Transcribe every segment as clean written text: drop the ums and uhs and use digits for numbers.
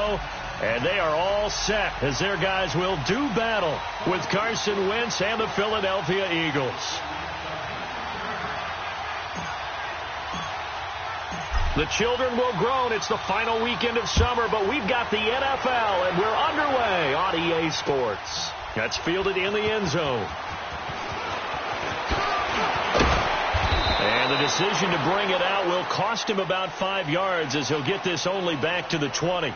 go. And they are all set as their guys will do battle with Carson Wentz and the Philadelphia Eagles. The children will groan. It's the final weekend of summer, but we've got the NFL, and we're underway on EA Sports. That's fielded in the end zone. And the decision to bring it out will cost him about 5 yards as he'll get this only back to the 20.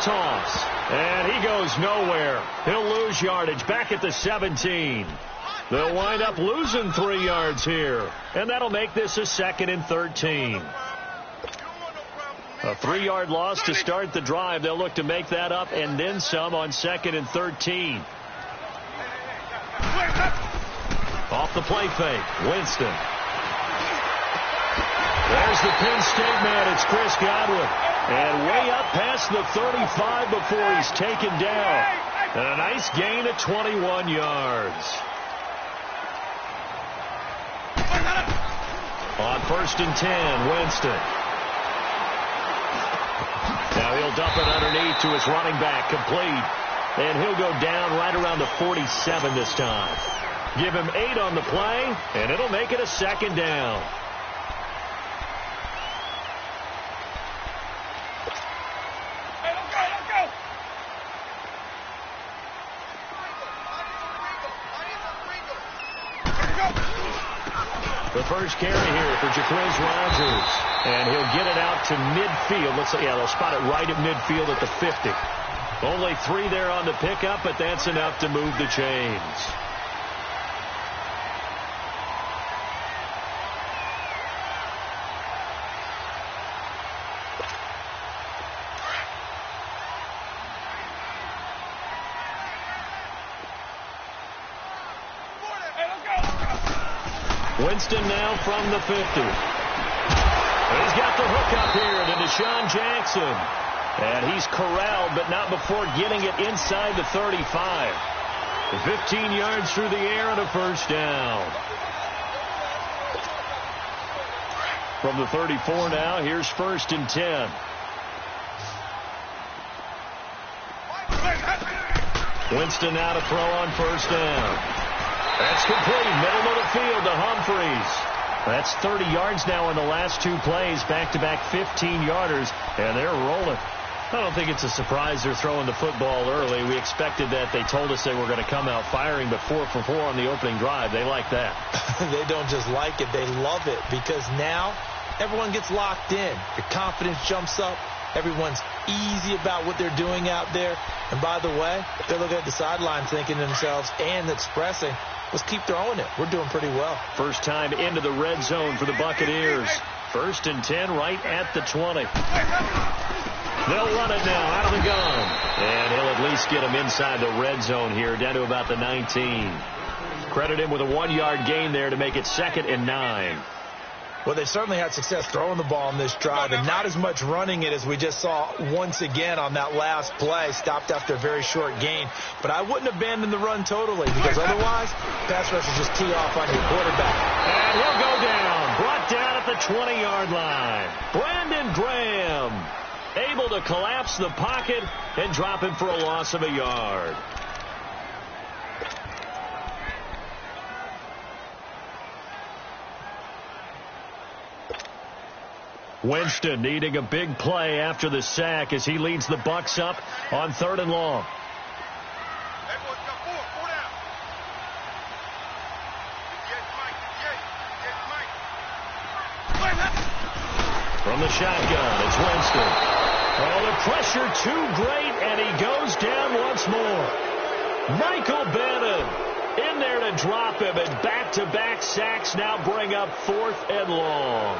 Toss. And he goes nowhere. He'll lose yardage back at the 17. They'll wind up losing 3 yards here. And that'll make this a 2nd and 13. A 3-yard loss to start the drive. They'll look to make that up and then some on 2nd and 13. Off the play fake. Winston. There's the Penn State man. It's Chris Godwin. And way up past the 35 before he's taken down. And a nice gain of 21 yards. On 1st and 10, Winston. Now he'll dump it underneath to his running back, complete. And he'll go down right around the 47 this time. Give him 8 on the play, and it'll make it a 2nd down. The first carry here for Jacquizz Rodgers. And he'll get it out to midfield. Looks like, yeah, they'll spot it right at midfield at the 50. Only 3 there on the pickup, but that's enough to move the chains. Winston now from the 50. He's got the hook up here to Deshaun Jackson. And he's corralled, but not before getting it inside the 35. 15 yards through the air and a 1st down. From the 34 now, here's 1st and 10. Winston now to throw on 1st down. That's complete. Middle of the field to Humphreys. That's 30 yards now in the last 2 plays. Back-to-back 15-yarders, and they're rolling. I don't think it's a surprise they're throwing the football early. We expected that. They told us they were going to come out firing, but 4 for 4 on the opening drive. They like that. They don't just like it. They love it because now everyone gets locked in. Your confidence jumps up. Everyone's easy about what they're doing out there. And by the way, they're looking at the sideline thinking to themselves and expressing, let's keep throwing it. We're doing pretty well. First time into the red zone for the Buccaneers. 1st and 10 right at the 20. They'll run it now out of the gun. And he'll at least get him inside the red zone here, down to about the 19. Credit him with a 1-yard gain there to make it 2nd and 9. Well, they certainly had success throwing the ball on this drive, and not as much running it as we just saw once again on that last play, stopped after a very short gain. But I wouldn't abandon the run totally, because otherwise, pass rushers just tee off on your quarterback. And he'll go down, brought down at the 20-yard line. Brandon Graham able to collapse the pocket and drop him for a loss of a yard. Winston needing a big play after the sack as he leads the Bucs up on 3rd and long. From the shotgun, it's Winston. Oh, the pressure too great, and he goes down once more. Michael Bannon in there to drop him, and back-to-back sacks now bring up 4th and long.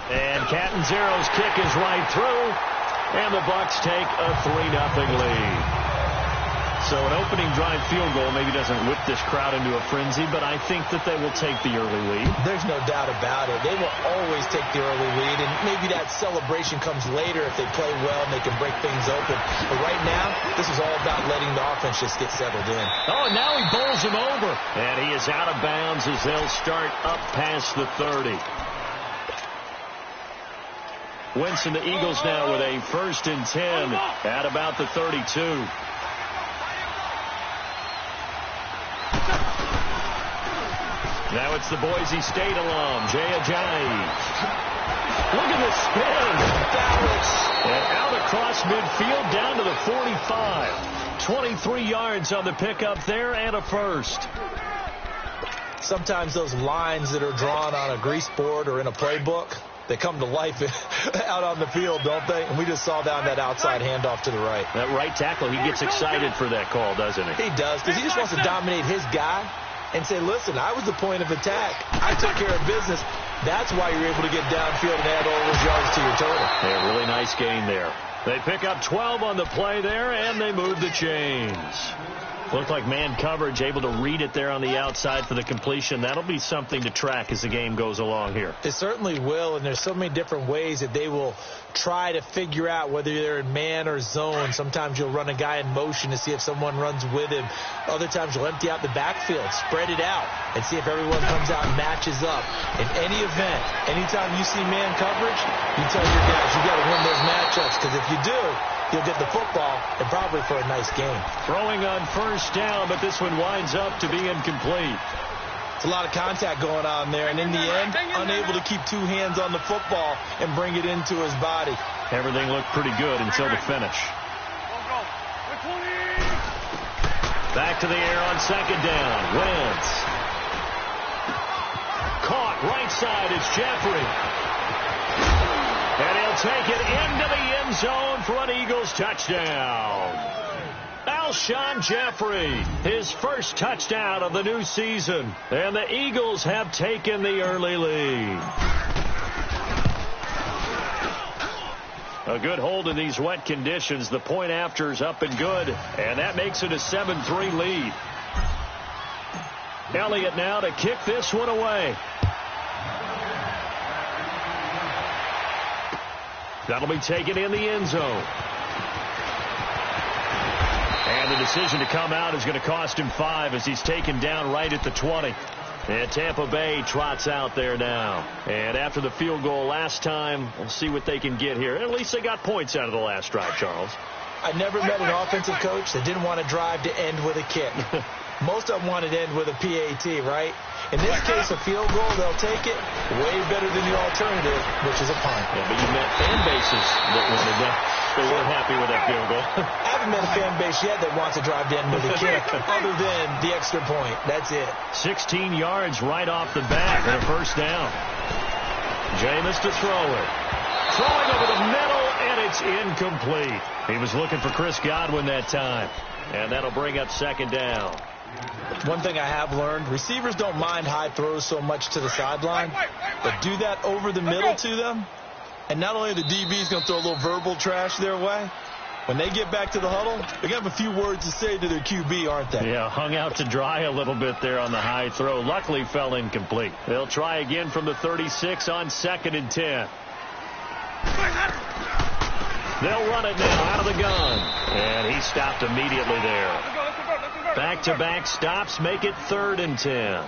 And Catanzaro's kick is right through, and the Bucs take a 3-0 lead. So an opening drive field goal maybe doesn't whip this crowd into a frenzy, but I think that they will take the early lead. There's no doubt about it. They will always take the early lead, and maybe that celebration comes later if they play well and they can break things open. But right now, this is all about letting the offense just get settled in. Oh, now he bowls him over. And he is out of bounds as they'll start up past the 30. Winston, the Eagles now with a 1st and 10 at about the 32. Now it's the Boise State alum, Jay Ajayi. Look at the spin. Balance. And out across midfield down to the 45. 23 yards on the pickup there and a first. Sometimes those lines that are drawn on a grease board or in a playbook, they come to life out on the field, don't they? And we just saw down that outside handoff to the right. That right tackle, he gets excited for that call, doesn't he? He does, because he just wants to dominate his guy and say, listen, I was the point of attack. I took care of business. That's why you're able to get downfield and add all those yards to your total. A really nice gain there. They pick up 12 on the play there, and they move the chains. Looked like man coverage, able to read it there on the outside for the completion. That'll be something to track as the game goes along here. It certainly will, and there's so many different ways that they will try to figure out whether they're in man or zone. Sometimes you'll run a guy in motion to see if someone runs with him. Other times you'll empty out the backfield, spread it out, and see if everyone comes out and matches up. In any event, anytime you see man coverage, you tell your guys you got to win those matchups, because if you do, you'll get the football and probably for a nice game. Throwing on 1st down, but this one winds up to be incomplete. It's a lot of contact going on there, and in the end, unable to keep two hands on the football and bring it into his body. Everything looked pretty good until the finish. Back to the air on 2nd down. Wentz. Caught right side. It's Jeffrey. And he'll take it into the end zone for an Eagles touchdown. Alshon Jeffrey, his first touchdown of the new season. And the Eagles have taken the early lead. A good hold in these wet conditions. The point after is up and good. And that makes it a 7-3 lead. Elliott now to kick this one away. That'll be taken in the end zone. And the decision to come out is going to cost him 5 as he's taken down right at the 20. And Tampa Bay trots out there now. And after the field goal last time, we'll see what they can get here. At least they got points out of the last drive, Charles. I never met an offensive coach that didn't want to drive to end with a kick. Most of them wanted to end with a PAT, right? In this case, a field goal, they'll take it way better than the alternative, which is a punt. Yeah, but you met fan bases that wanted that. They weren't happy with that field goal. I haven't met a fan base yet that wants to drive to end with a kick, other than the extra point. That's it. 16 yards right off the bat and a 1st down. Jameis to throw it. Throwing over the middle, and it's incomplete. He was looking for Chris Godwin that time. And that'll bring up 2nd down. One thing I have learned, receivers don't mind high throws so much to the sideline, but do that over the middle to them, and not only are the DBs going to throw a little verbal trash their way, when they get back to the huddle, they're going to have a few words to say to their QB, aren't they? Yeah, hung out to dry a little bit there on the high throw. Luckily fell incomplete. They'll try again from the 36 on 2nd and 10. They'll run it now out of the gun. And he stopped immediately there. Back-to-back stops make it 3rd and 10.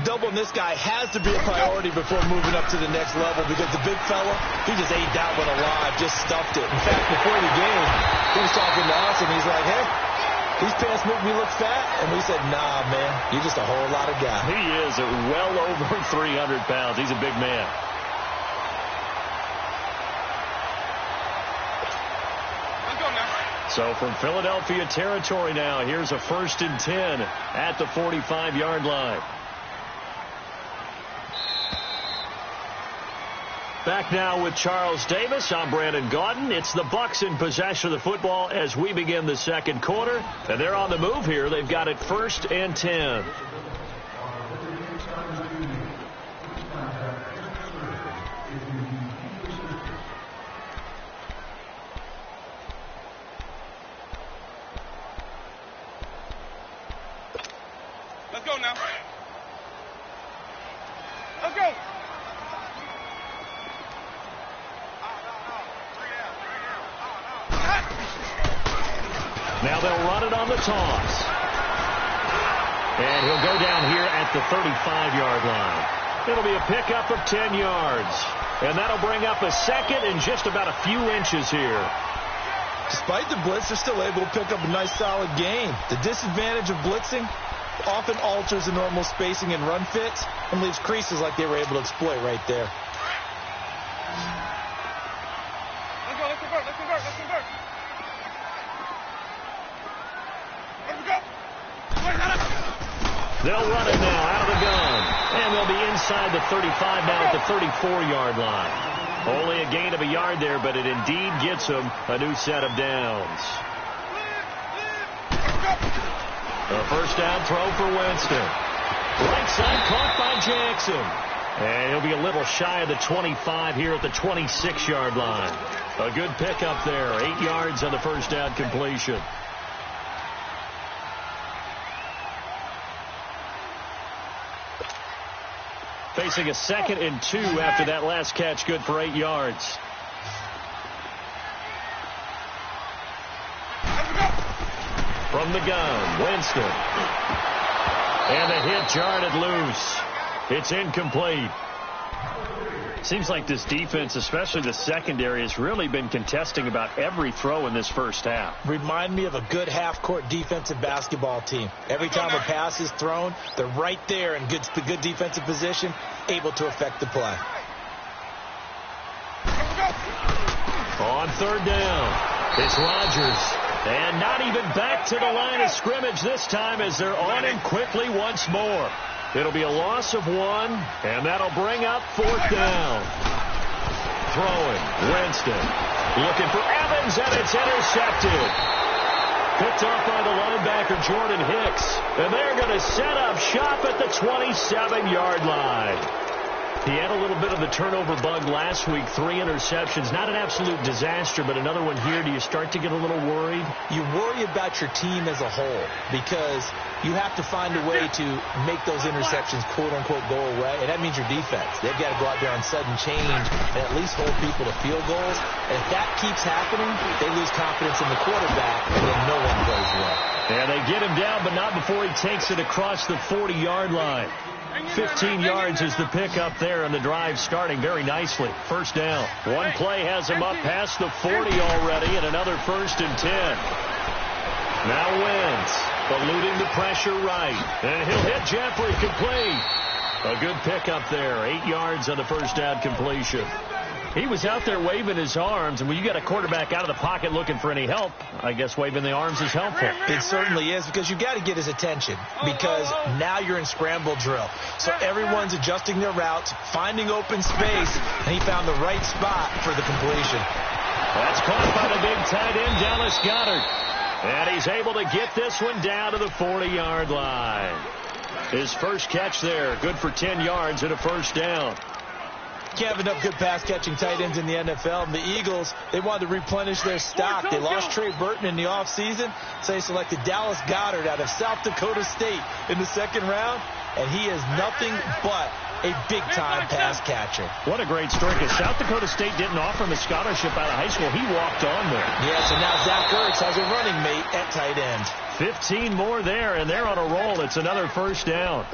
Doubling this guy has to be a priority before moving up to the next level, because the big fella, he just ate that one alive, just stuffed it. In fact, before the game, he was talking to us, and he's like, hey, these pants make me look fat. And we said, nah, man, you're just a whole lot of guy. He is well over 300 pounds. He's a big man. So from Philadelphia territory now, here's a 1st and 10 at the 45-yard line. Back now with Charles Davis. I'm Brandon Gaudin. It's the Bucs in possession of the football as we begin the 2nd quarter. And they're on the move here. They've got it 1st and 10. got it on the toss. And he'll go down here at the 35-yard line. It'll be a pickup of 10 yards. And that'll bring up a second and just about a few inches here. Despite the blitz, they're still able to pick up a nice, solid gain. The disadvantage of blitzing often alters the normal spacing and run fits and leaves creases like they were able to exploit right there. They'll run it now out of the gun. And they'll be inside the 35 now at the 34-yard line. Only a gain of a yard there, but it indeed gets them a new set of downs. A first down throw for Winston. Right side caught by Jackson. And he'll be a little shy of the 25 here at the 26-yard line. A good pickup there. 8 yards on the first down completion. Facing a 2nd and 2 after that last catch, good for 8 yards. From the gun, Winston. And the hit jarred it loose. It's incomplete. Seems like this defense, especially the secondary, has really been contesting about every throw in this first half. Remind me of a good half-court defensive basketball team. Every time a pass is thrown, they're right there in good defensive position, able to affect the play. On third down, it's Rodgers. And not even back to the line of scrimmage this time as they're on him quickly once more. It'll be a loss of 1, and that'll bring up 4th down. Throwing, Winston. Looking for Evans, and it's intercepted. Picked off by the linebacker, Jordan Hicks. And they're going to set up shop at the 27-yard line. He had a little bit of the turnover bug last week, 3 interceptions. Not an absolute disaster, but another one here. Do you start to get a little worried? You worry about your team as a whole because you have to find a way to make those interceptions, quote-unquote, go away, and that means your defense. They've got to go out there on sudden change and at least hold people to field goals. And if that keeps happening, they lose confidence in the quarterback, and then no one plays well. And they get him down, but not before he takes it across the 40-yard line. 15 yards is the pickup there, and the drive starting very nicely. First down. One play has him up past the 40 already, and another 1st and 10. Now Wentz, eluding the pressure right, and he'll hit Jeffrey complete. A good pickup there, 8 yards on the first down completion. He was out there waving his arms, and when you got a quarterback out of the pocket looking for any help, I guess waving the arms is helpful. It certainly is, because you got to get his attention, because now you're in scramble drill. So everyone's adjusting their routes, finding open space, and he found the right spot for the completion. That's caught by the big tight end, Dallas Goedert. And he's able to get this one down to the 40-yard line. His first catch there, good for 10 yards and a first down. Can't have enough good pass-catching tight ends in the NFL. And the Eagles, they wanted to replenish their stock. They lost Trey Burton in the offseason, so they selected Dallas Goedert out of South Dakota State in the 2nd round, and he is nothing but a big-time pass catcher. What a great story, because South Dakota State didn't offer him a scholarship out of high school. He walked on there. Yeah, so now Zach Ertz has a running mate at tight end. 15 more there, and they're on a roll. It's another first down.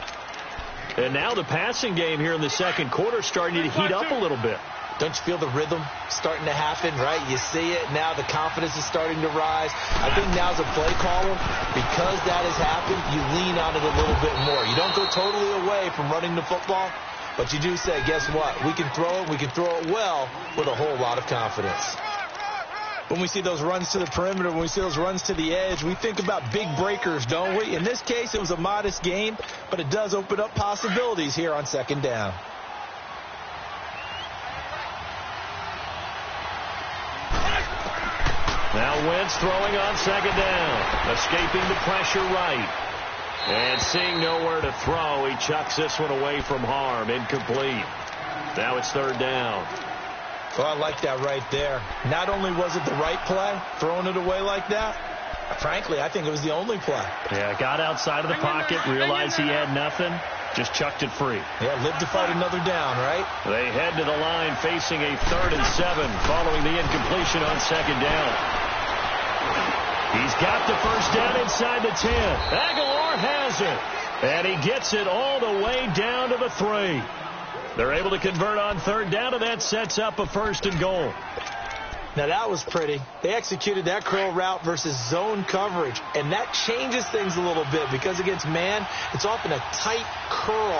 And now the passing game here in the second quarter starting to heat up a little bit. Don't you feel the rhythm starting to happen, right? You see it now. The confidence is starting to rise. I think now as a play caller, because that has happened, you lean on it a little bit more. You don't go totally away from running the football, but you do say, guess what? We can throw it. We can throw it well with a whole lot of confidence. When we see those runs to the perimeter, when we see those runs to the edge, we think about big breakers, don't we? In this case, it was a modest gain, but it does open up possibilities here on 2nd down. Now Wentz throwing on 2nd down, escaping the pressure right. And seeing nowhere to throw, he chucks this one away from harm, incomplete. Now it's 3rd down. Well, I like that right there. Not only was it the right play, throwing it away like that, frankly, I think it was the only play. Yeah, got outside of the pocket, realized he had nothing, just chucked it free. Yeah, live to fight another down, right? They head to the line facing a 3rd and 7 following the incompletion on 2nd down. He's got the first down inside the 10. Aguilar has it. And he gets it all the way down to the 3. They're able to convert on third down, and that sets up a 1st and goal. Now, that was pretty. They executed that curl route versus zone coverage, and that changes things a little bit because against man, it's often a tight curl,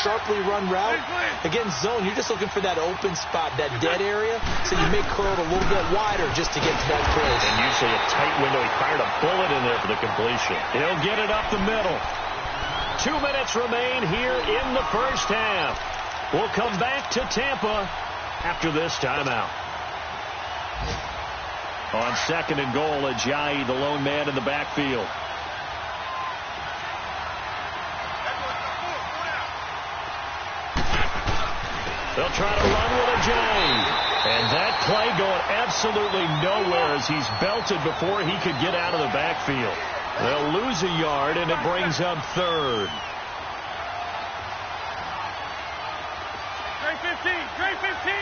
sharply run route. Against zone, you're just looking for that open spot, that dead area, so you make curl a little bit wider just to get to that place. And usually a tight window. He fired a bullet in there for the completion. He'll get it up the middle. 2 minutes remain here in the first half. We'll come back to Tampa after this timeout. On 2nd and goal, Ajayi, the lone man in the backfield. They'll try to run with Ajayi. And that play going absolutely nowhere as he's belted before he could get out of the backfield. They'll lose a yard, and it brings up 3rd. Trey 15.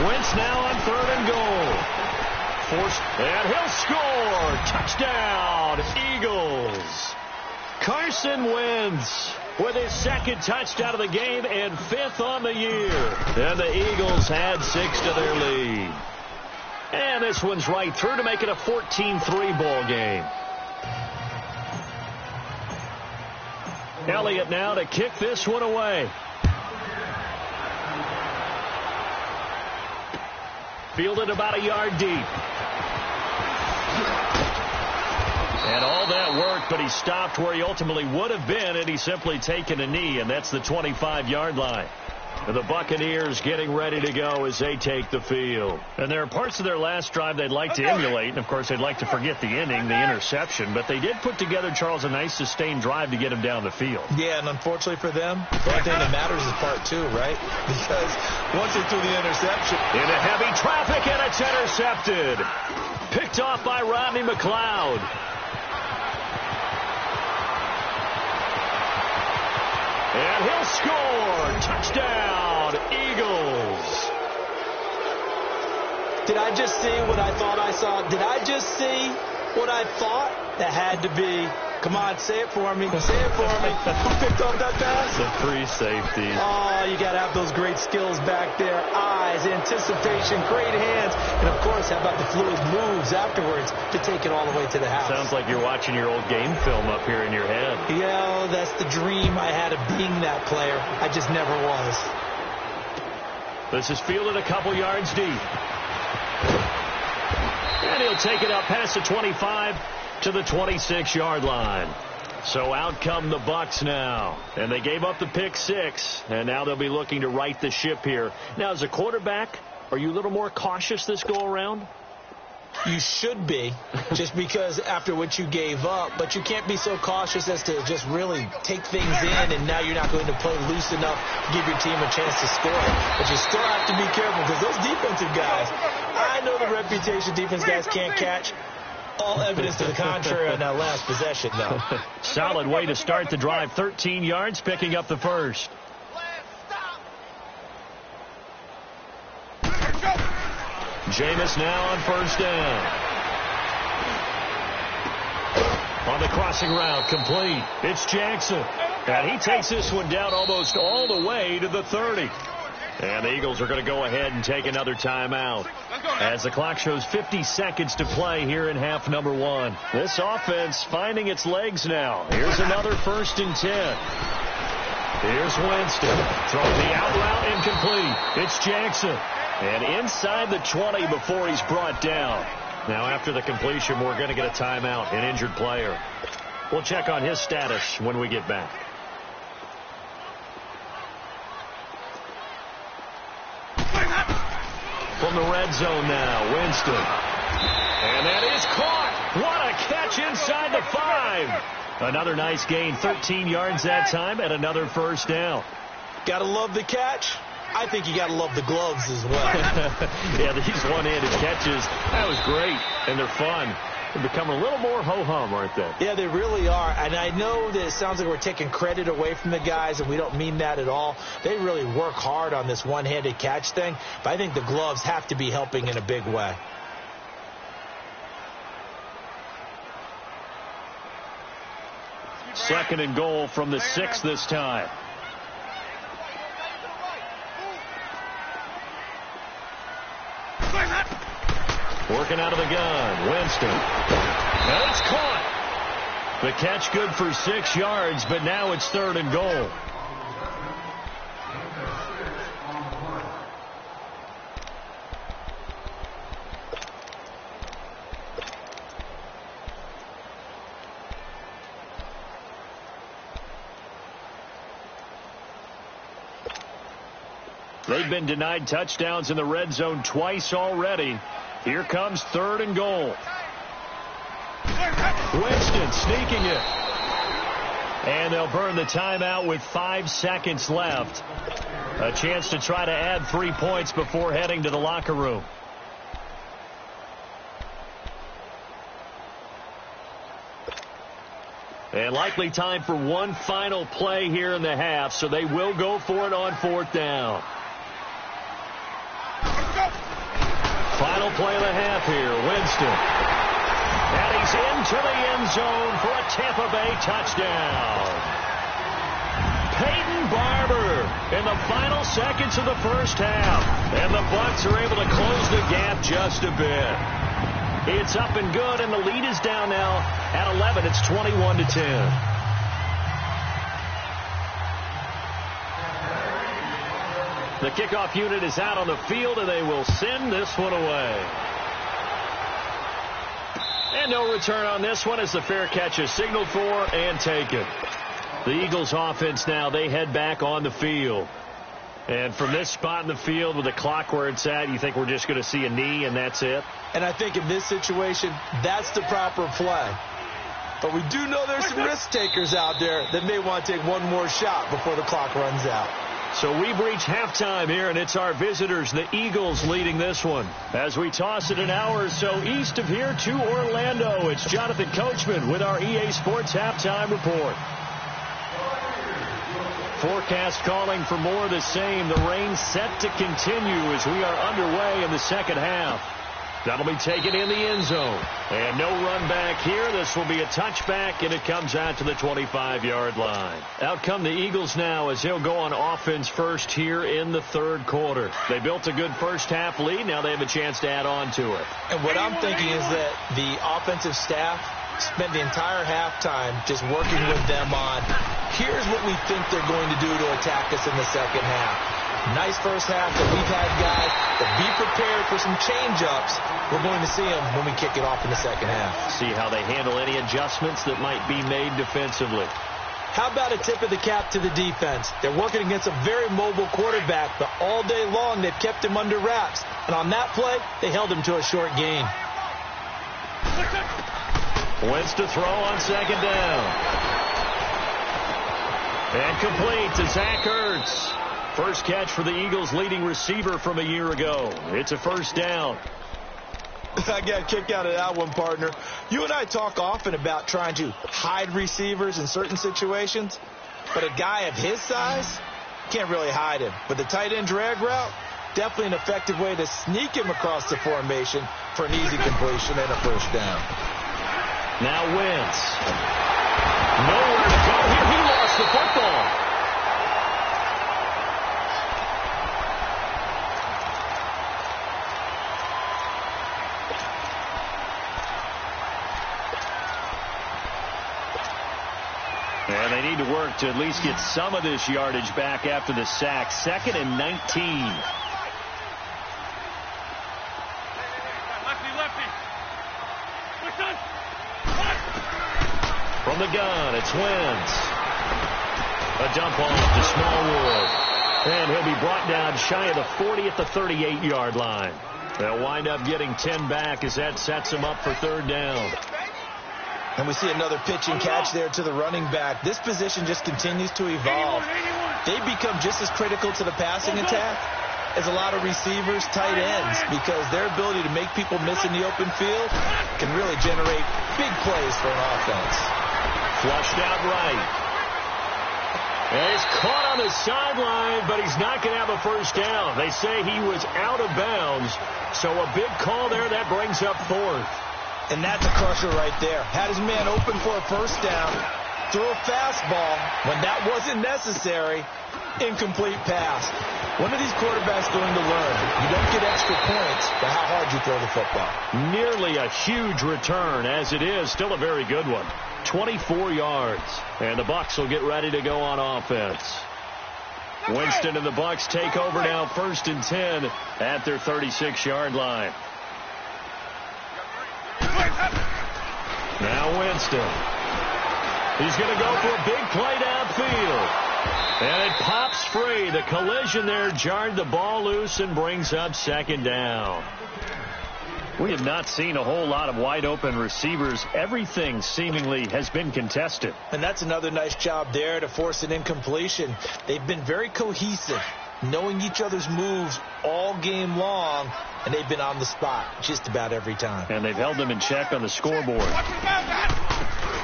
Wentz now on 3rd and goal. And he'll score. Touchdown, Eagles. Carson Wentz with his 2nd touchdown of the game and 5th on the year. And the Eagles add 6 to their lead. And this one's right through to make it a 14-3 ball game. Elliott now to kick this one away. Fielded about a yard deep. And all that work, but he stopped where he ultimately would have been had he simply taken a knee, and that's the 25-yard line. And the Buccaneers getting ready to go as they take the field. And there are parts of their last drive they'd like to emulate, and of course they'd like to forget the inning, the interception, but they did put together, Charles, a nice sustained drive to get him down the field. Yeah, and unfortunately for them, the only thing that matters is part 2, right? Because once they threw the interception. Into heavy traffic, and it's intercepted. Picked off by Rodney McLeod. And he'll score. Touchdown, Eagles. Did I just see what I thought I saw? Did I just see what I thought? That had to be. Come on, say it for me. Say it for me. Who picked up that pass? The free safety. Oh, you got to have those great skills back there. Eyes, anticipation, great hands. And, of course, how about the fluid moves afterwards to take it all the way to the house? Sounds like you're watching your old game film up here in your head. Yeah, that's the dream I had of being that player. I just never was. This is fielded a couple yards deep. And he'll take it up past the 25 to the 26-yard line. So out come the Bucs now. And they gave up the pick 6. And now they'll be looking to right the ship here. Now, as a quarterback, are you a little more cautious this go-around? You should be, just because after what you gave up. But you can't be so cautious as to just really take things in, and now you're not going to play loose enough to give your team a chance to score. But you still have to be careful because those defensive guys, I know the reputation defense guys can't catch. All evidence to the contrary on that last possession, though. Solid way to start the drive. 13 yards, picking up the first. Jameis now on first down. On the crossing route, complete. It's Jackson. And he takes this one down almost all the way to the 30. And the Eagles are going to go ahead and take another timeout as the clock shows 50 seconds to play here in half number 1. This offense finding its legs now. Here's another 1st and 10. Here's Winston. Throwing the out route incomplete. It's Jackson. And inside the 20 before he's brought down. Now after the completion, we're going to get a timeout, an injured player. We'll check on his status when we get back. From the red zone now, Winston. And that is caught. What a catch inside the 5. Another nice gain, 13 yards that time, and another first down. Got to love the catch. I think you got to love the gloves as well. Yeah, these one-handed catches, that was great, and they're fun. They're becoming a little more ho-hum, aren't they? Yeah, they really are. And I know that it sounds like we're taking credit away from the guys, and we don't mean that at all. They really work hard on this one-handed catch thing, but I think the gloves have to be helping in a big way. 2nd and goal from the 6 this time. Working out of the gun, Winston. And it's caught. The catch good for 6 yards, but now it's 3rd and goal. They've been denied touchdowns in the red zone twice already. Here comes 3rd and goal. Winston sneaking it. And they'll burn the timeout with 5 seconds left. A chance to try to add 3 points before heading to the locker room. And likely time for one final play here in the half, so they will go for it on 4th down. Final play of the half here, Winston. And he's into the end zone for a Tampa Bay touchdown. Peyton Barber in the final seconds of the first half. And the Bucs are able to close the gap just a bit. It's up and good, and the lead is down now at 11. It's 21-10. The kickoff unit is out on the field, and they will send this one away. And no return on this one as the fair catch is signaled for and taken. The Eagles offense now, they head back on the field. And from this spot in the field with the clock where it's at, you think we're just going to see a knee and that's it? And I think in this situation, that's the proper play. But we do know there's some risk takers out there that may want to take one more shot before the clock runs out. So we've reached halftime here, and it's our visitors, the Eagles, leading this one. As we toss it an hour or so east of here to Orlando, it's Jonathan Coachman with our EA Sports Halftime Report. Forecast calling for more of the same. The rain set to continue as we are underway in the second half. That'll be taken in the end zone. And no run back here. This will be a touchback, and it comes out to the 25-yard line. Out come the Eagles now as he'll go on offense first here in the 3rd quarter. They built a good first half lead. Now they have a chance to add on to it. And what I'm thinking is that the offensive staff spent the entire halftime just working with them on, here's what we think they're going to do to attack us in the second half. Nice first half that we've had, guys, but be prepared for some change-ups. We're going to see them when we kick it off in the second half. See how they handle any adjustments that might be made defensively. How about a tip of the cap to the defense? They're working against a very mobile quarterback, but all day long they've kept him under wraps. And on that play, they held him to a short gain. Wentz to throw on 2nd down. And complete to Zach Ertz. First catch for the Eagles' leading receiver from a year ago. It's a 1st down. I got a kick out of that one, partner. You and I talk often about trying to hide receivers in certain situations, but a guy of his size can't really hide him. But the tight end drag route, definitely an effective way to sneak him across the formation for an easy completion and a 1st down. Now Wentz. Nowhere to go here. He lost the football. And they need to work to at least get some of this yardage back after the sack. 2nd and 19. From the gun, it's Wentz. A dump off to Smallwood. And he'll be brought down shy of the 40 at the 38-yard line. They'll wind up getting 10 back as that sets them up for 3rd down. And we see another pitch and catch there to the running back. This position just continues to evolve. They become just as critical to the passing attack as a lot of receivers, tight ends, because their ability to make people miss in the open field can really generate big plays for an offense. Flushed out right. And he's caught on the sideline, but he's not going to have a 1st down. They say he was out of bounds, so a big call there. That brings up 4th. And that's a crusher right there. Had his man open for a 1st down, threw a fastball when that wasn't necessary. Incomplete pass. When are these quarterbacks going to learn? You don't get extra points for how hard you throw the football. Nearly a huge return. As it is, still a very good one. 24 yards. And the Bucs will get ready to go on offense. Winston and the Bucs take over now, 1st and 10 at their 36-yard line. Now Winston. He's going to go for a big play downfield. And it pops free. The collision there jarred the ball loose and brings up 2nd down. We have not seen a whole lot of wide-open receivers. Everything seemingly has been contested. And that's another nice job there to force an incompletion. They've been very cohesive, knowing each other's moves all game long, and they've been on the spot just about every time. And they've held them in check on the scoreboard.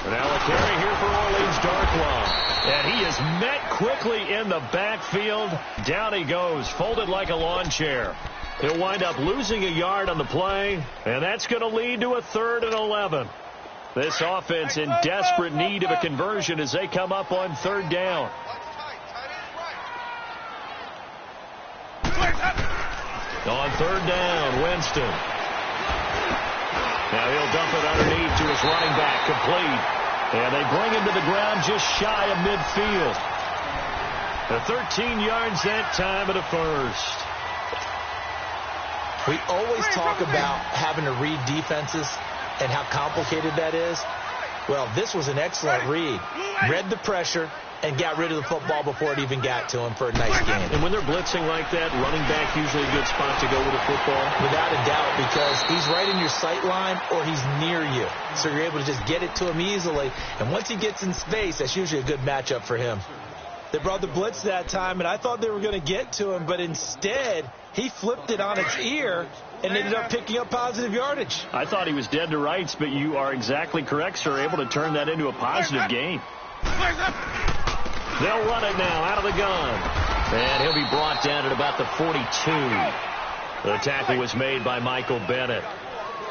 Now a carry here for Orleans Darkwa. And he is met quickly in the backfield. Down he goes, folded like a lawn chair. He'll wind up losing a yard on the play, and that's going to lead to a 3rd and 11. This offense in desperate need of a conversion as they come up on 3rd down. On 3rd down, Winston. Now he'll dump it underneath to his running back, complete. And they bring him to the ground just shy of midfield. The 13 yards that time at a 1st. We always talk about having to read defenses and how complicated that is. Well, this was an excellent read. Read the pressure and got rid of the football before it even got to him for a nice gain. And when they're blitzing like that, running back usually a good spot to go with the football? Without a doubt, because he's right in your sight line or he's near you. So you're able to just get it to him easily. And once he gets in space, that's usually a good matchup for him. They brought the blitz that time, and I thought they were going to get to him, but instead he flipped it on its ear and ended up picking up positive yardage. I thought he was dead to rights, but you are exactly correct, sir, able to turn that into a positive gain. They'll run it now out of the gun. And he'll be brought down at about the 42. The tackle was made by Michael Bennett.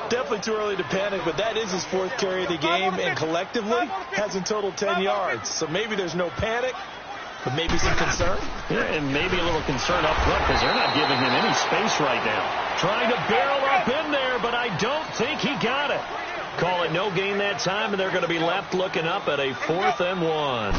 Definitely too early to panic, but that is his 4th carry of the game, and collectively has in total 10 yards. So maybe there's no panic, but maybe some concern. Yeah, and maybe a little concern up front because they're not giving him any space right now. Trying to barrel up in there, but I don't think he got it. Call it no gain that time, and they're going to be left looking up at a 4th and 1.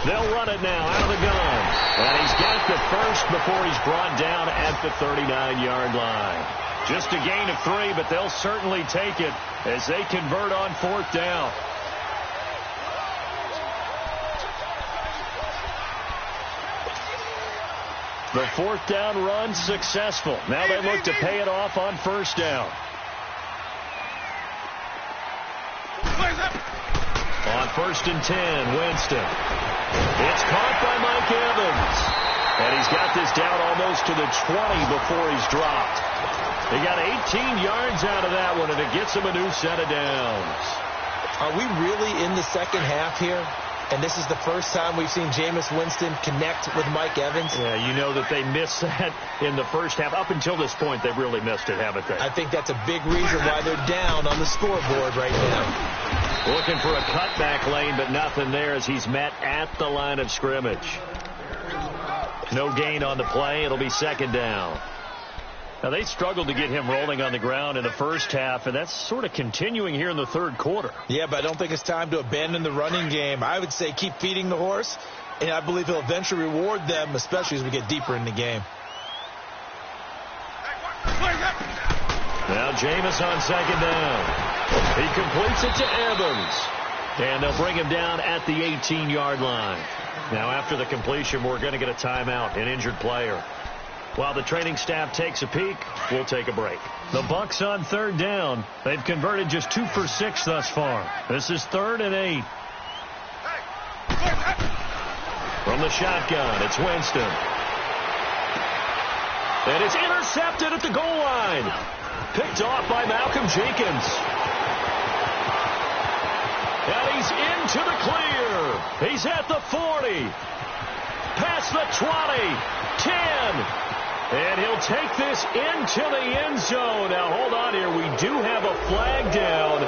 They'll run it now out of the gun. And he's got the first before he's brought down at the 39-yard line. Just a gain of 3, but they'll certainly take it as they convert on 4th down. The 4th down run successful. Now they look to pay it off on 1st down. On 1st and 10, Winston. It's caught by Mike Evans. And he's got this down almost to the 20 before he's dropped. They got 18 yards out of that one, and it gets him a new set of downs. Are we really in the second half here? And this is the first time we've seen Jameis Winston connect with Mike Evans? Yeah, you know that they missed that in the first half. Up until this point, they've really missed it, haven't they? I think that's a big reason why they're down on the scoreboard right now. Looking for a cutback lane, but nothing there as he's met at the line of scrimmage. No gain on the play. It'll be 2nd down. Now, they struggled to get him rolling on the ground in the first half, and that's sort of continuing here in the 3rd quarter. Yeah, but I don't think it's time to abandon the running game. I would say keep feeding the horse, and I believe he'll eventually reward them, especially as we get deeper in the game. Now Jameis on 2nd down. He completes it to Evans. And they'll bring him down at the 18-yard line. Now after the completion, we're going to get a timeout, an injured player. While the training staff takes a peek, we'll take a break. The Bucs on 3rd down. They've converted just 2 for 6 thus far. This is 3rd and 8. From the shotgun, it's Winston. And it's intercepted at the goal line. Picked off by Malcolm Jenkins. And he's into the clear. He's at the 40. Past the 20. 10. And he'll take this into the end zone. Now, hold on here. We do have a flag down.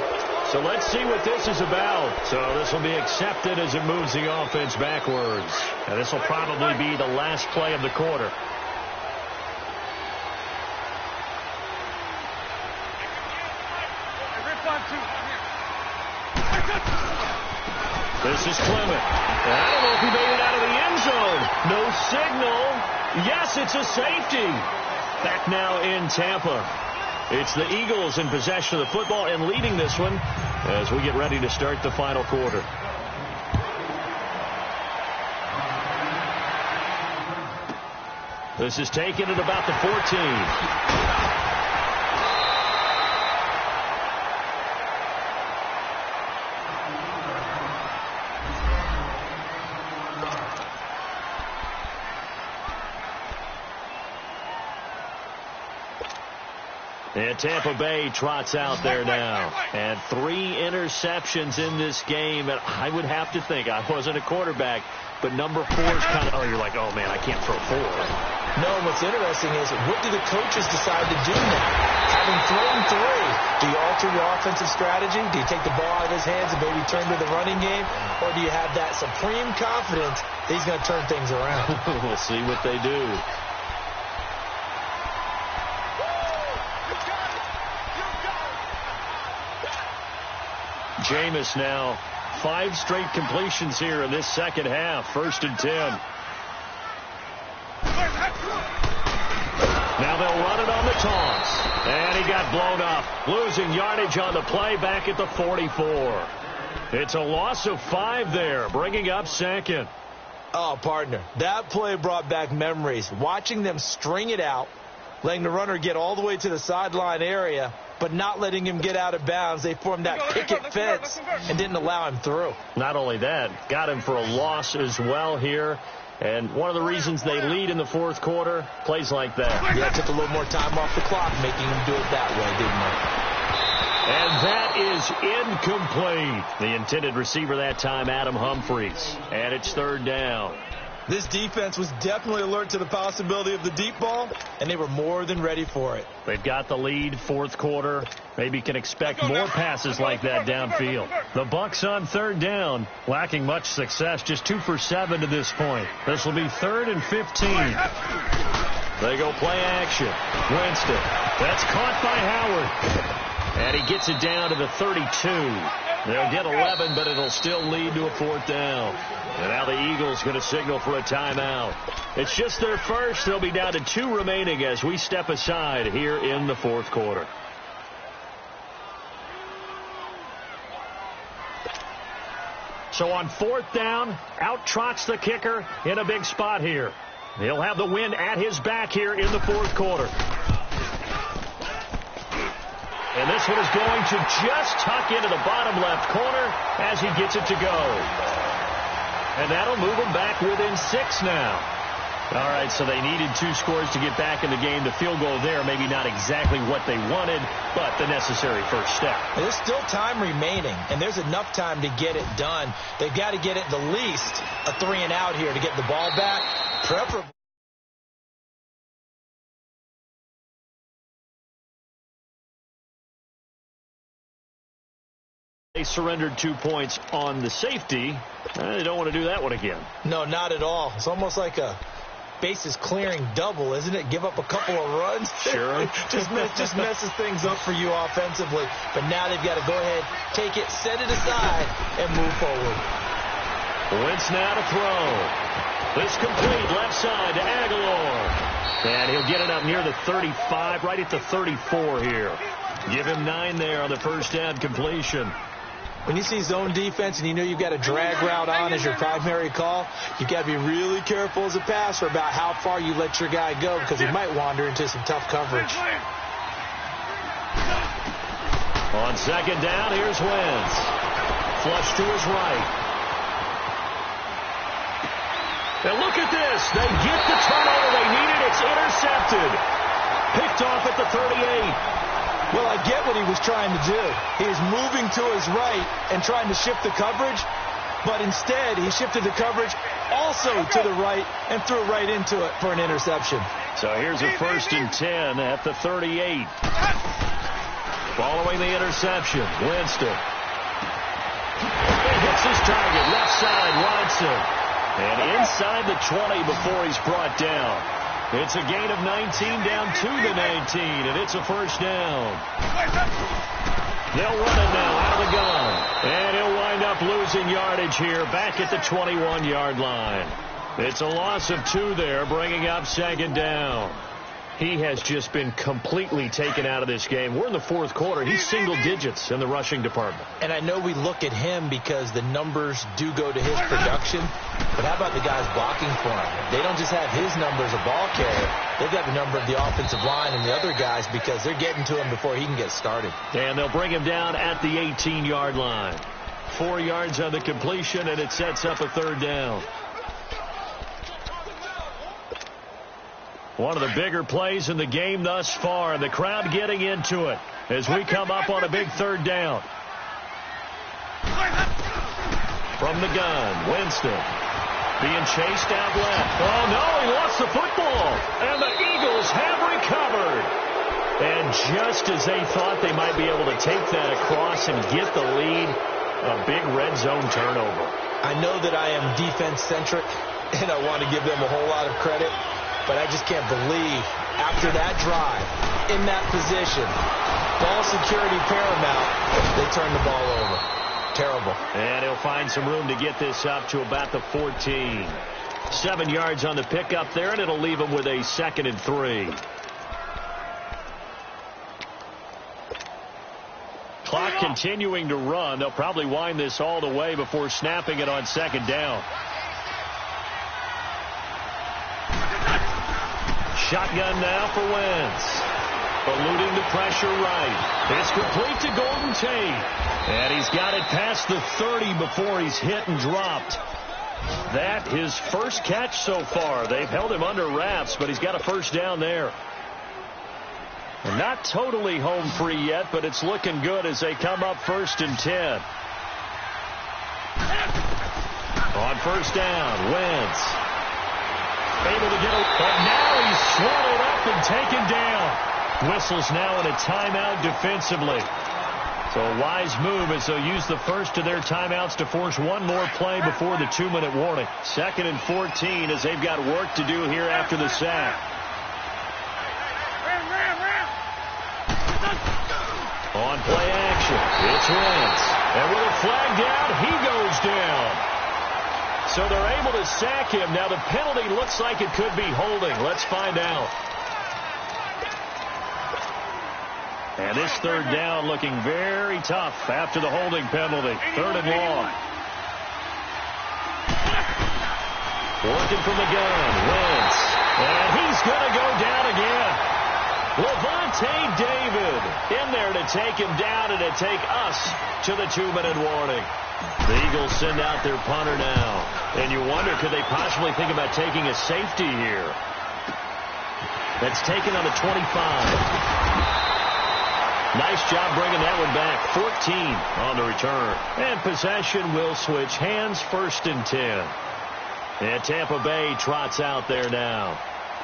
So let's see what this is about. So this will be accepted as it moves the offense backwards. And this will probably be the last play of the quarter. This is Clement. I don't know if he made it out of the end zone. No signal. Yes, it's a safety. Back now in Tampa. It's the Eagles in possession of the football and leading this one as we get ready to start the final quarter. This is taken at about the 14. And Tampa Bay trots out there now. And 3 interceptions in this game. And I would have to think, I wasn't a quarterback, but number 4 is kind of, you're like, oh, man, I can't throw 4. No, what's interesting is, what do the coaches decide to do now? Having thrown 3, do you alter your offensive strategy? Do you take the ball out of his hands and maybe turn to the running game? Or do you have that supreme confidence that he's going to turn things around? We'll see what they do. Jameis now 5 straight completions here in this second half. 1st and 10. Now they'll run it on the toss. And he got blown up. Losing yardage on the play back at the 44. It's a loss of 5 there, bringing up 2nd. Oh, partner, that play brought back memories. Watching them string it out, letting the runner get all the way to the sideline area, but not letting him get out of bounds. They formed that picket fence and didn't allow him through. Not only that, got him for a loss as well here. And one of the reasons they lead in the 4th quarter, plays like that. Yeah, took a little more time off the clock, making him do it that way, didn't they? And that is incomplete. The intended receiver that time, Adam Humphries. And it's 3rd down. This defense was definitely alert to the possibility of the deep ball, and they were more than ready for it. They've got the lead, 4th quarter. Maybe can expect more passes like that downfield. The Bucs on 3rd down, lacking much success, just 2 for 7 to this point. This will be 3rd and 15. They go play action. Winston. That's caught by Howard. And he gets it down to the 32. They'll get 11, but it'll still lead to a 4th down. And now the Eagles going to signal for a timeout. It's just their first. They'll be down to 2 remaining as we step aside here in the 4th quarter. So on 4th down, out trots the kicker in a big spot here. He'll have the wind at his back here in the 4th quarter. And this one is going to just tuck into the bottom left corner as he gets it to go. And that'll move them back within 6 now. All right, so they needed 2 scores to get back in the game. The field goal there, maybe not exactly what they wanted, but the necessary first step. There's still time remaining, and there's enough time to get it done. They've got to get it the least a 3 and out here to get the ball back. Preferably. They surrendered 2 points on the safety. They don't want to do that one again. No, not at all. It's almost like a bases clearing double, isn't it? Give up a couple of runs. Sure. just messes things up for you offensively. But now they've got to go ahead, take it, set it aside, and move forward. Wentz now to throw. This complete left side to Aguilar. And he'll get it up near the 35, right at the 34 here. Give him 9 there on the first down completion. When you see zone defense and you know you've got a drag route on as your primary call, you've got to be really careful as a passer about how far you let your guy go because he might wander into some tough coverage. On 2nd down, here's Wentz. Flush to his right. And look at this. They get the turnover they needed. It's intercepted. Picked off at the 38. Well, I get what he was trying to do. He was moving to his right and trying to shift the coverage, but instead he shifted the coverage also to the right and threw right into it for an interception. So here's a 1st and 10 at the 38. Following the interception, Winston side, Watson. And inside the 20 before he's brought down. It's a gain of 19 down to the 19, and it's a first down. They'll run it now out of the gun. And he'll wind up losing yardage here back at the 21-yard line. It's a loss of 2 there, bringing up second down. He has just been completely taken out of this game. We're in the fourth quarter. He's single digits in the rushing department. And I know we look at him because the numbers do go to his production. But how about the guys blocking for him? They don't just have his number as a ball carrier. They've got the number of the offensive line and the other guys because they're getting to him before he can get started. And they'll bring him down at the 18-yard line. 4 yards on the completion, and it sets up a third down. One of the bigger plays in the game thus far. The crowd getting into it as we come up on a big third down. From the gun, Winston being chased out left. Oh, no, he lost the football. And the Eagles have recovered. And just as they thought they might be able to take that across and get the lead, a big red zone turnover. I know that I am defense-centric, and I want to give them a whole lot of credit. But I just can't believe after that drive, in that position, ball security paramount, they turn the ball over. Terrible. And he'll find some room to get this up to about the 14. 7 yards on the pickup there, and it'll leave him with a 2nd and 3. Clock continuing to run. They'll probably wind this all the way before snapping it on second down. Shotgun now for Wentz. Eluding the pressure right. It's complete to Golden Tate. And he's got it past the 30 before he's hit and dropped. That his first catch so far. They've held him under wraps, but he's got a first down there. And not totally home free yet, but it's looking good as they come up 1st and 10. On first down, Wentz. Able to get a... But now he's swallowed up and taken down. Whistles now in a timeout defensively. So a wise move as they'll use the first of their timeouts to force one more play before the 2-minute warning. 2nd and 14 as they've got work to do here after the sack. On play action, it's Wentz. And with a flag down, he goes down. So they're able to sack him. Now the penalty looks like it could be holding. Let's find out. And this third down looking very tough after the holding penalty. 3rd and long. Working from the gun, Wentz. And he's going to go down again. Levante David in there to take him down and to take us to the 2-minute warning. The Eagles send out their punter now. And you wonder, could they possibly think about taking a safety here? That's taken on the 25. Nice job bringing that one back. 14 on the return. And possession will switch hands, 1st and 10. And Tampa Bay trots out there now.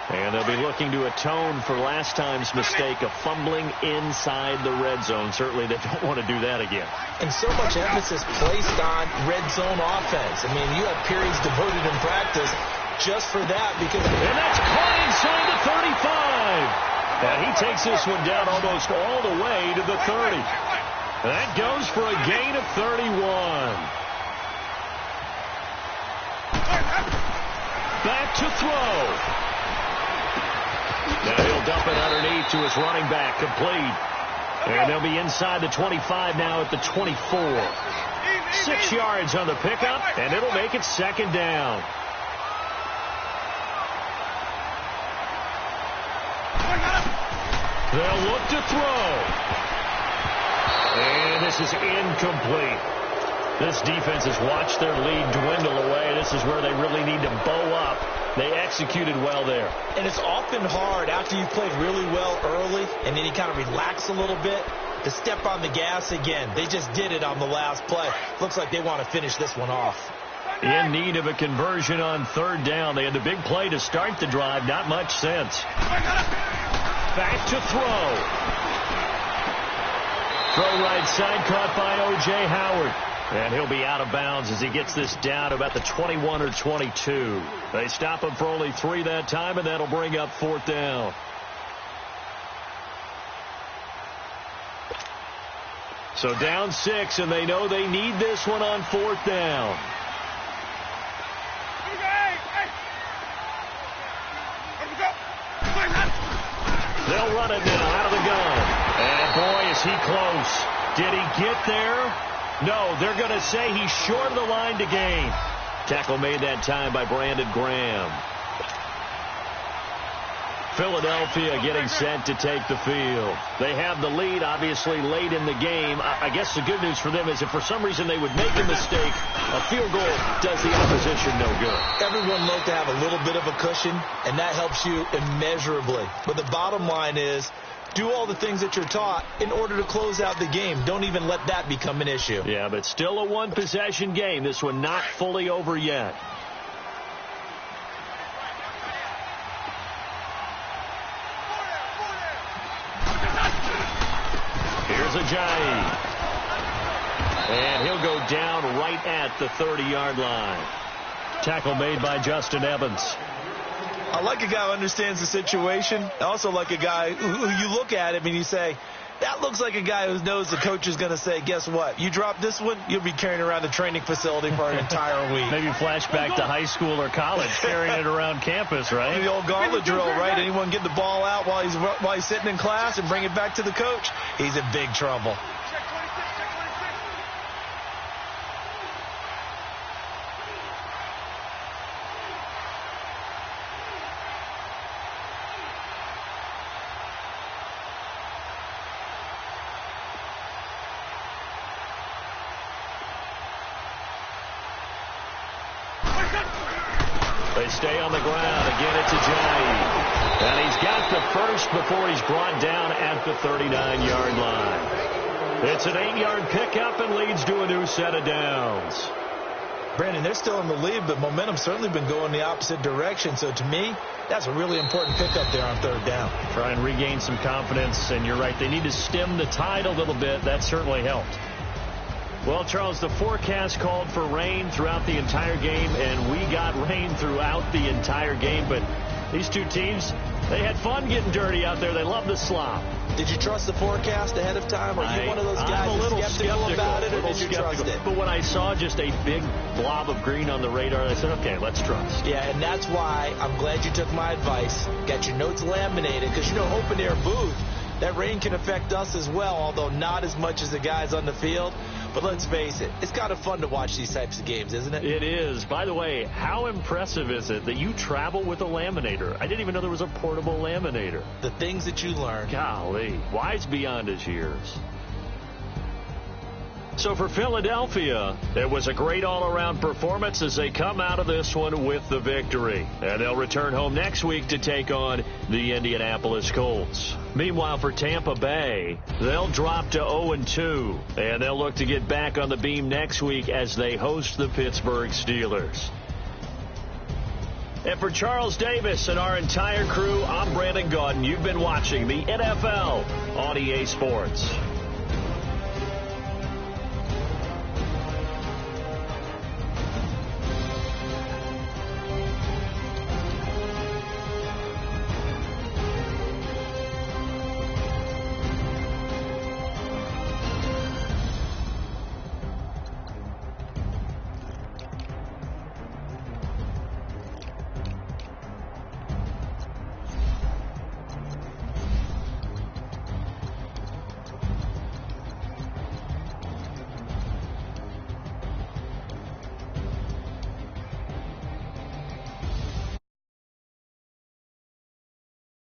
And they'll be looking to atone for last time's mistake of fumbling inside the red zone. Certainly they don't want to do that again. And so much emphasis placed on red zone offense. I mean, you have periods devoted in practice just for that. Because and that's caught inside the 35. And he takes this one down almost all the way to the 30. That goes for a gain of 31. Back to throw. Now he'll dump it underneath to his running back, complete. And they'll be inside the 25 now at the 24. 6 yards on the pickup, and it'll make it 2nd down. They'll look to throw. And this is incomplete. This defense has watched their lead dwindle away. This is where they really need to bow up. They executed well there. And it's often hard after you played really well early and then you kind of relax a little bit to step on the gas again. They just did it on the last play. Looks like they want to finish this one off. In need of a conversion on 3rd down. They had the big play to start the drive. Not much sense. Back to throw. Throw right side caught by O.J. Howard. And he'll be out of bounds as he gets this down to about the 21 or 22. They stop him for only 3 that time, and that'll bring up 4th down. So down 6, and they know they need this one on 4th down. They'll run it now out of the gun. And boy, is he close. Did he get there? No, they're going to say he's short of the line to gain. Tackle made that time by Brandon Graham. Philadelphia getting set to take the field. They have the lead, obviously, late in the game. I guess the good news for them is if for some reason they would make a mistake, a field goal does the opposition no good. Everyone loves to have a little bit of a cushion, and that helps you immeasurably. But the bottom line is, do all the things that you're taught in order to close out the game. Don't even let that become an issue. Yeah, but still a one-possession game. This one not fully over yet. Here's Ajayi. And he'll go down right at the 30-yard line. Tackle made by Justin Evans. I like a guy who understands the situation. I also like a guy who you look at him and you say, that looks like a guy who knows the coach is going to say, guess what? You drop this one, you'll be carrying around the training facility for an entire week. Maybe flashback to high school or college, carrying it around campus, right? The old gauntlet drill, right? Anyone get the ball out while he's sitting in class and bring it back to the coach, he's in big trouble. They stay on the ground. Again, it's Ajayi. And he's got the first before he's brought down at the 39-yard line. It's an 8-yard pickup and leads to a new set of downs. Brandon, they're still in the lead, but momentum's certainly been going the opposite direction. So to me, that's a really important pickup there on 3rd down. Try and regain some confidence, and you're right. They need to stem the tide a little bit. That certainly helped. Well, Charles, the forecast called for rain throughout the entire game, and we got rain throughout the entire game. But these two teams, they had fun getting dirty out there. They love the slop. Did you trust the forecast ahead of time? Are you one of those guys I'm a little skeptical about it, or did you trust it? But when I saw just a big blob of green on the radar, I said, okay, let's trust. Yeah, and that's why I'm glad you took my advice. Got your notes laminated, because, open-air booth, that rain can affect us as well, although not as much as the guys on the field. But let's face it, it's kind of fun to watch these types of games, isn't it? It is. By the way, how impressive is it that you travel with a laminator? I didn't even know there was a portable laminator. The things that you learn. Golly, wise beyond his years. So for Philadelphia, it was a great all-around performance as they come out of this one with the victory. And they'll return home next week to take on the Indianapolis Colts. Meanwhile, for Tampa Bay, they'll drop to 0-2, and they'll look to get back on the beam next week as they host the Pittsburgh Steelers. And for Charles Davis and our entire crew, I'm Brandon Gaudin. You've been watching the NFL on EA Sports.